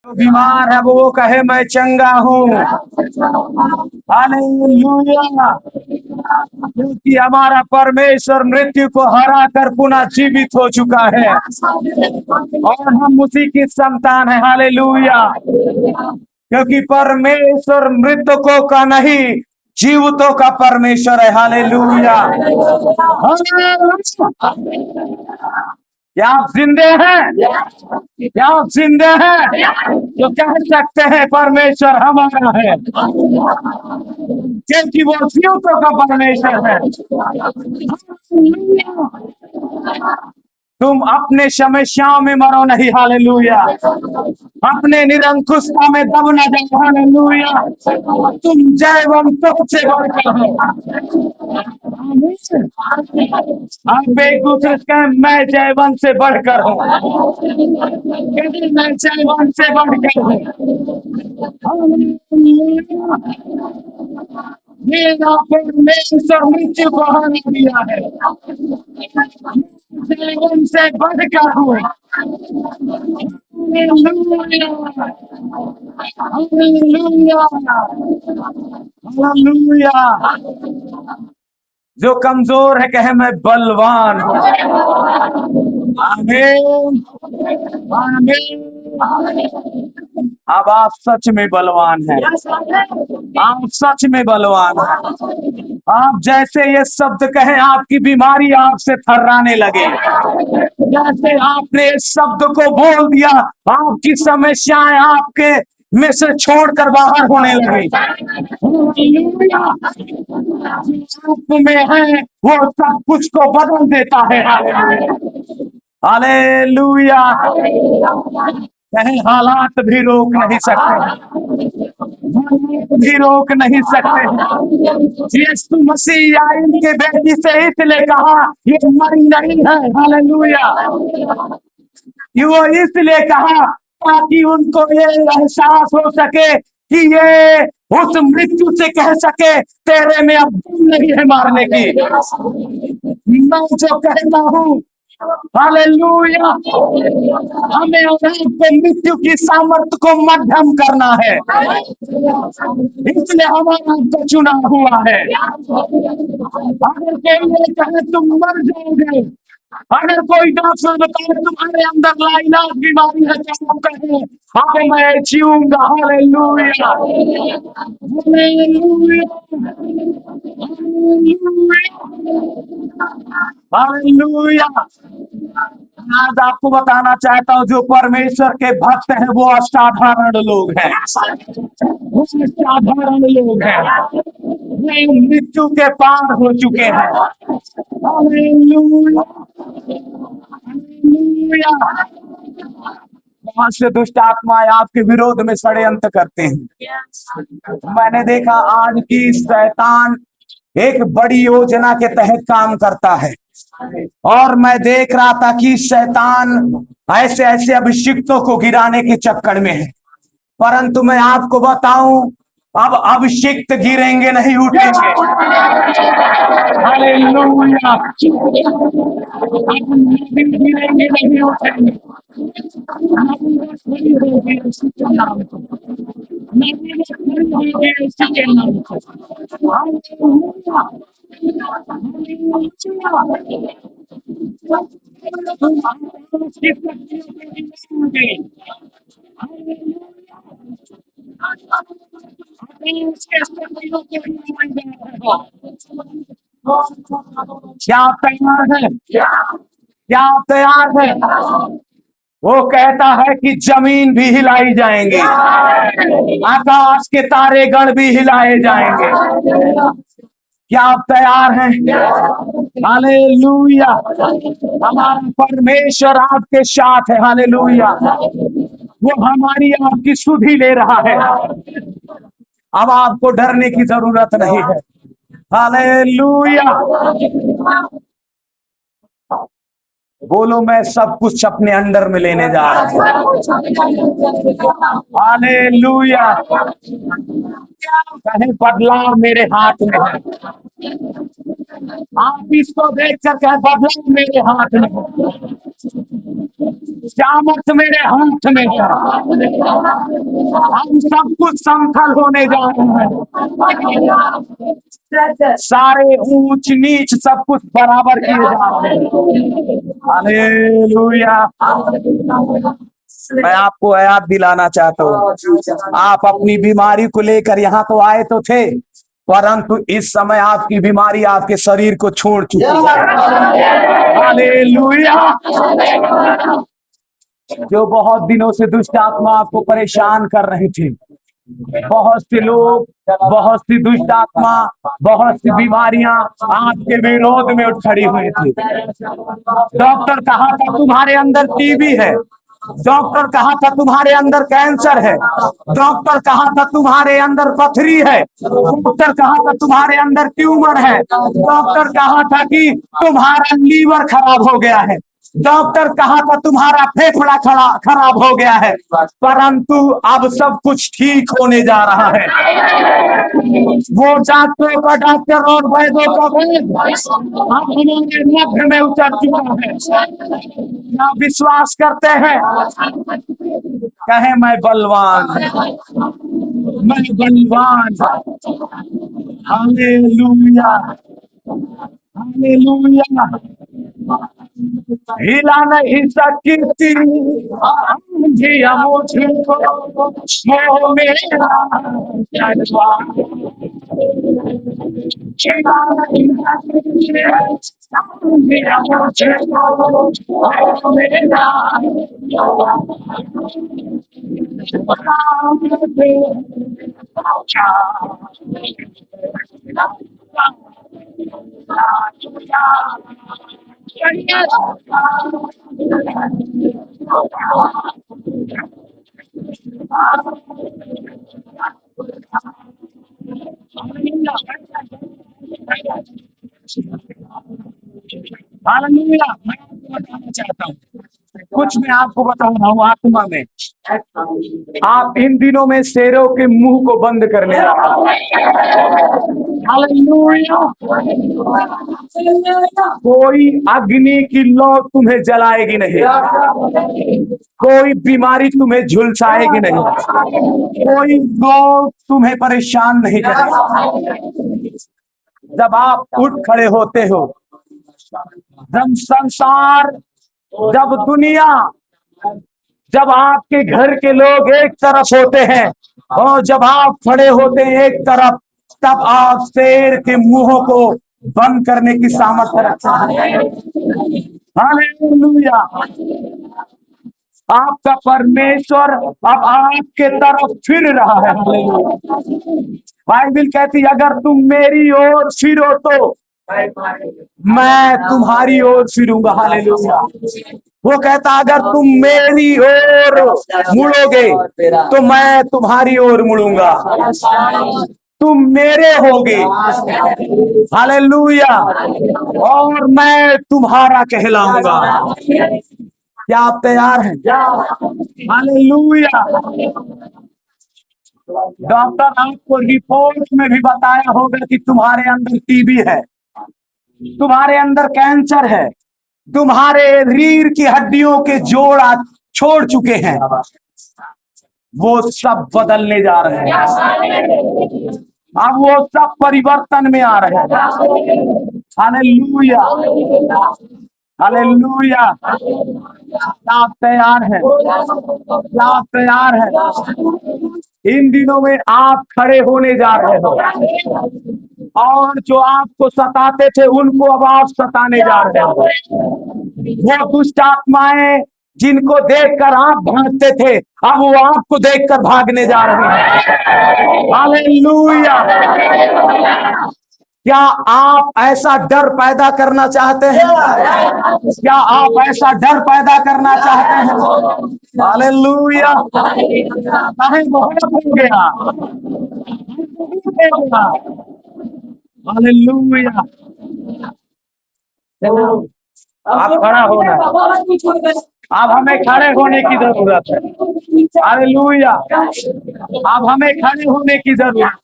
जो बीमार है वो कहे मैं चंगा हूँ। हालेलुया। क्योंकि हमारा परमेश्वर मृत्यु को हरा कर पुनः जीवित हो चुका है और हम उसी की संतान है। हालेलुया। क्योंकि परमेश्वर मृतकों का नहीं, जीवितों का परमेश्वर है। हालेलुया। हालेलुया। क्या आप जिंदे हैं? क्या आप जिंदे हैं? तो कह सकते हैं परमेश्वर हमारा है, क्योंकि वो जीवितों का परमेश्वर है। तुम अपने समस्याओं में मरो नहीं। हालेलुया। अपने निरंकुशता में दब न जाओ। हालेलुया। तुम जयवंतों से बढ़कर हो। आप एक दूसरे से कहें मैं जयवंत से बढ़कर हूँ। कहते मैं जयवंत से बढ़कर हूँ। हालेलुया। मेरा परमेश्वर मृत्यु को हरा दिया है। जीवन से बढ़कर हूँ। हालेलुया। हालेलुया। हालेलुया। जो कमजोर है कहे मैं बलवान हूँ। आमीन। आमीन। अब आप सच में बलवान हैं। आप सच में बलवान हैं। आप जैसे ये शब्द कहें आपकी बीमारी आपसे थर्राने लगे। जैसे आपने इस शब्द को बोल दिया आपकी समस्याएं आपके में से छोड़कर बाहर होने लगी। आप में है वो सब कुछ को बदल देता है। हालेलुया। कहीं हालात भी रोक नहीं सकते, हालात भी रोक नहीं सकते। यीशु मसीह या इनके बेटी से इसलिए कहा ये मरी नहीं है। हालेलुया। वो इसलिए कहा ताकि उनको ये एहसास हो सके कि ये उस मृत्यु से कह सके तेरे में अब दम नहीं है मारने की। मैं जो कहता हूँ हालेलुया, हमें और आपको मृत्यु की सामर्थ्य को मध्यम करना है, इसलिए हमारा आपको चुना हुआ है। अगर कोई कहे तुम मर जाओगे, अगर कोई डॉक्टर बताए तुम्हारे अंदर लाइलाज बीमारी है तो आप कहें हाँ मैं जीऊंगा। हालेलुया। हालेलुया। हालेलुया। आज आपको बताना चाहता हूँ जो परमेश्वर के भक्त हैं वो असाधारण लोग हैं। वो असाधारण लोग हैं। वे मृत्यु के पार हो चुके हैं। हालेलुया। हालेलुया। वहां से दुष्ट आत्माएं आपके विरोध में षड्यंत्र करते हैं। मैंने देखा आज की शैतान एक बड़ी योजना के तहत काम करता है और मैं देख रहा था कि शैतान ऐसे ऐसे अभिषिक्तों को गिराने के चक्कर में है, परंतु मैं आपको बताऊं अब अभिषिक्त गिरेंगे नहीं उठेंगे। हालेलुया। गिरेंगे नहीं उठेंगे। खड़ी होगी उसी के नाम पर, खड़ी होगी उसी के नाम पर। हालेलुया। हालेलुया। उसकी शक्तियों को गिराओगे। उसके शक्तियों को गिराओगे। क्या आप तैयार हैं? क्या आप तैयार हैं? वो कहता है कि जमीन भी हिलाई जाएंगे, आकाश के तारे गण भी हिलाए जाएंगे। क्या आप तैयार हैं? हालेलुया। हमारा परमेश्वर आपके साथ है। हालेलुया। वो हमारी आपकी सुधि ले रहा है। अब आपको डरने की जरूरत नहीं है। हालेलुया। बोलो मैं सब कुछ अपने अंडर में लेने जा रहा हूँ। हालेलुया। कहे बदलाव मेरे हाथ में है। आप इसको देख कर कहे बदला मेरे हाथ में है, सामर्थ मेरे हाथ में है। हम सब कुछ समतल होने जा रहे हैं, सारे ऊंच नीच सब कुछ बराबर किए जा रहे हैं। हालेलुया। मैं आपको याद दिलाना चाहता हूँ, आप अपनी बीमारी को लेकर यहाँ तो आए तो थे, परंतु इस समय आपकी बीमारी आपके शरीर को छोड़ चुकी है। हालेलुया। जो बहुत दिनों से दुष्ट आत्मा आपको परेशान कर रही थी, बहुत से लोग, बहुत सी दुष्ट आत्मा, बहुत सी बीमारियां आपके विरोध में उठ खड़ी हुई थी। डॉक्टर कहा था तुम्हारे अंदर टीबी है, डॉक्टर कहा था तुम्हारे अंदर कैंसर है, डॉक्टर कहा था तुम्हारे अंदर पथरी है, डॉक्टर कहा था तुम्हारे अंदर ट्यूमर है, डॉक्टर कहा था कि तुम्हारा लीवर खराब हो गया है, डॉक्टर कहा था तुम्हारा फेफड़ा खराब हो गया है, परंतु अब सब कुछ ठीक होने जा रहा है। वो डॉक्टरों का डॉक्टर और वैद्यों का वैद्य अब हमारे मध्य में उतर चुका है। क्या विश्वास करते हैं? कहे मैं बलवान, मैं बलवान। Hallelujah, hallelujah. हिला नहीं सकती मुझे मुझको मोह मेरा जलवा। हिला नहीं सकती मुझे मुझको मोह मेरा हालेलुया। मैं आपको बताना चाहता हूँ, कुछ मैं आपको बता रहा हूँ आत्मा में। आप इन दिनों में शेरों के मुंह को बंद करने जा रहे हैं। हालेलुया। कोई अग्नि की लौ तुम्हें जलाएगी नहीं, कोई बीमारी तुम्हें झुलसाएगी नहीं, कोई रोग तुम्हें परेशान नहीं करेगा। जब आप उठ खड़े होते हो, जब संसार, जब दुनिया, जब आपके घर के लोग एक तरफ होते हैं और जब आप खड़े होते हैं एक तरफ, तब आप शेर के मुंहों को बंद करने की सामर्थ्य रखते हैं। हालेलुया। आपका परमेश्वर अब आपके तरफ फिर रहा है। हालेलुया। बाइबिल कहती है अगर तुम मेरी ओर फिरो तो मैं तुम्हारी ओर फिरूंगा। हालेलुया। वो कहता अगर तुम मेरी ओर मुड़ोगे तो मैं तुम्हारी ओर मुड़ूंगा, तुम मेरे होगे। हालेलुया। और मैं तुम्हारा कहलाऊंगा। क्या आप तैयार हैं? हालेलुया। डॉक्टर आपको रिपोर्ट में भी बताया होगा कि तुम्हारे अंदर टीबी है, तुम्हारे अंदर कैंसर है, तुम्हारे रीढ़ की हड्डियों के जोड़ छोड़ चुके हैं, वो सब बदलने जा रहे हैं। अब वो सब परिवर्तन में आ रहे हैं। Hallelujah, hallelujah. आप तैयार हैं? आप तैयार हैं? इन दिनों में आप खड़े होने जा रहे हो और जो आपको सताते थे उनको अब आप सताने जा रहे हो। वो दुष्ट आत्माएं जिनको देखकर आप भागते थे अब वो आपको देखकर भागने जा रहे हैं। हालेलुया। क्या आप ऐसा डर पैदा करना चाहते हैं? क्या आप ऐसा डर पैदा करना चाहते हैं? हालेलुया। नहीं, बहुत हो गया, बहुत हो गया। हालेलुया। आप खड़ा होना, अब हमें खड़े होने की जरूरत है। हालेलुया। अब हमें खड़े होने की जरूरत है।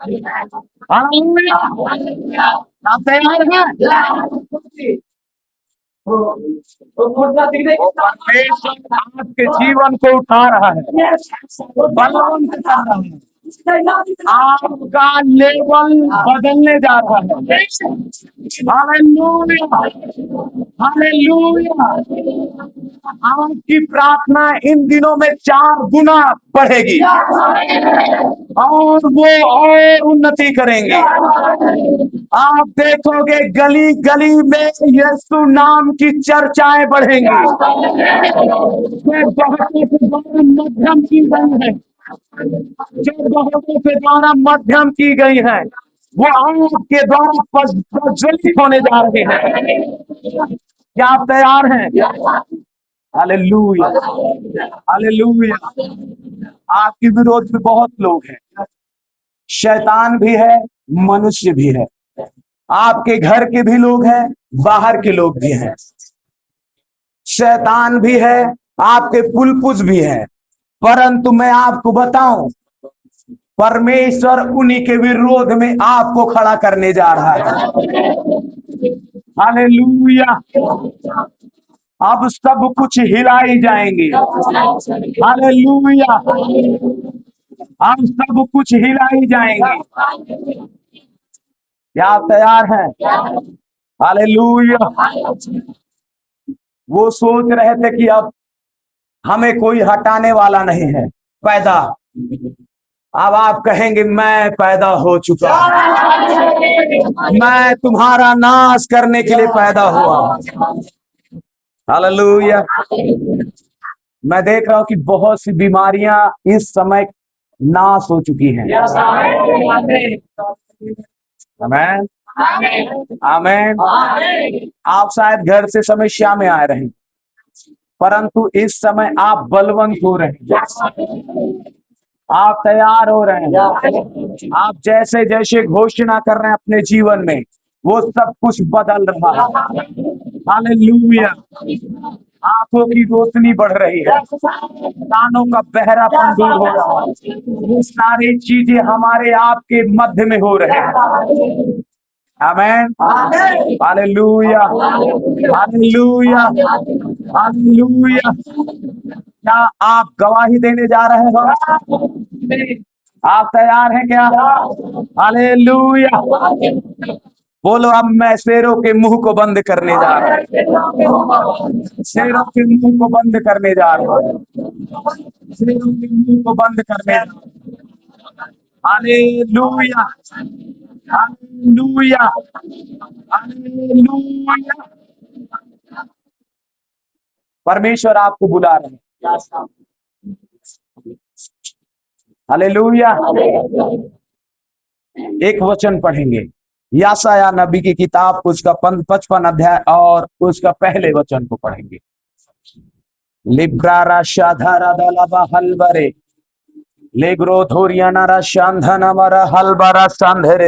हालेलुया। आप तैयार हैं? परमेश्वर आपके जीवन को उठा रहा है, बलवंत कर रहा है, आपका लेवल बदलने जा रहा है। Hallelujah, hallelujah. आपकी प्रार्थना इन दिनों में 4 गुना बढ़ेगी और वो और उन्नति करेंगे। आप देखोगे गली गली में यीशु नाम की चर्चाएं बढ़ेंगी। जो बहुतों के द्वारा मध्यम की गई है, जो बहुतों के द्वारा मध्यम की गई है, वो आपके द्वारा प्रज्वलित होने जा रहे हैं। क्या आप तैयार हैं? Hallelujah, hallelujah. आपके विरोध में बहुत लोग हैं, शैतान भी है, मनुष्य भी है, आपके घर के भी लोग हैं, बाहर के लोग भी हैं, शैतान भी है, आपके पुलपुस भी है। परंतु मैं आपको बताऊं, परमेश्वर उन्हीं के विरोध में आपको खड़ा करने जा रहा है। हालेलुया। अब सब कुछ हिलाई जाएंगे। हालेलुया। अब सब कुछ हिलाई जाएंगे। क्या आप तैयार हैं? हालेलुया। वो सोच रहे थे कि अब हमें कोई हटाने वाला नहीं है पैदा। अब आप कहेंगे मैं पैदा हो चुका हूं, मैं तुम्हारा नाश करने के लिए पैदा हुआ। हालेलुया। मैं देख रहा हूं कि बहुत सी बीमारियां इस समय नाश हो चुकी हैं। आमीन, आमीन। आप शायद घर से समस्या में आ रहे हैं, परंतु इस समय आप बलवंत हो रहे हैं, आप तैयार हो रहे हैं। आप जैसे जैसे घोषणा कर रहे हैं अपने जीवन में, वो सब कुछ बदल रहा है। हालेलुया। आंखों की रोशनी बढ़ रही है, कानों का बहरापन दूर हो रहा है, ये सारी चीजें हमारे आपके मध्य में हो रहे हैं। आमीन, हालेलुया, हालेलुया, हालेलुया। क्या आप गवाही देने जा रहे हो? आप तैयार हैं क्या? हालेलुया। बोलो, अब मैं शेरों के मुंह को बंद करने जा रहा हूं, शेरों के मुंह को बंद करने जा रहा हूं, शेरों के मुंह को बंद करने जा रहा हूं। Hallelujah, hallelujah, hallelujah. परमेश्वर आपको बुला रहे हैं। हालेलुया। एक वचन पढ़ेंगे, याशाया नबी की किताब उसका 55 अध्याय और उसका पहले वचन को पढ़ेंगे। लिब्रारा शाधारा दलाबा हलबरे लेग्रो धोरियाना रा शांधना मरा हलबरा सांधरे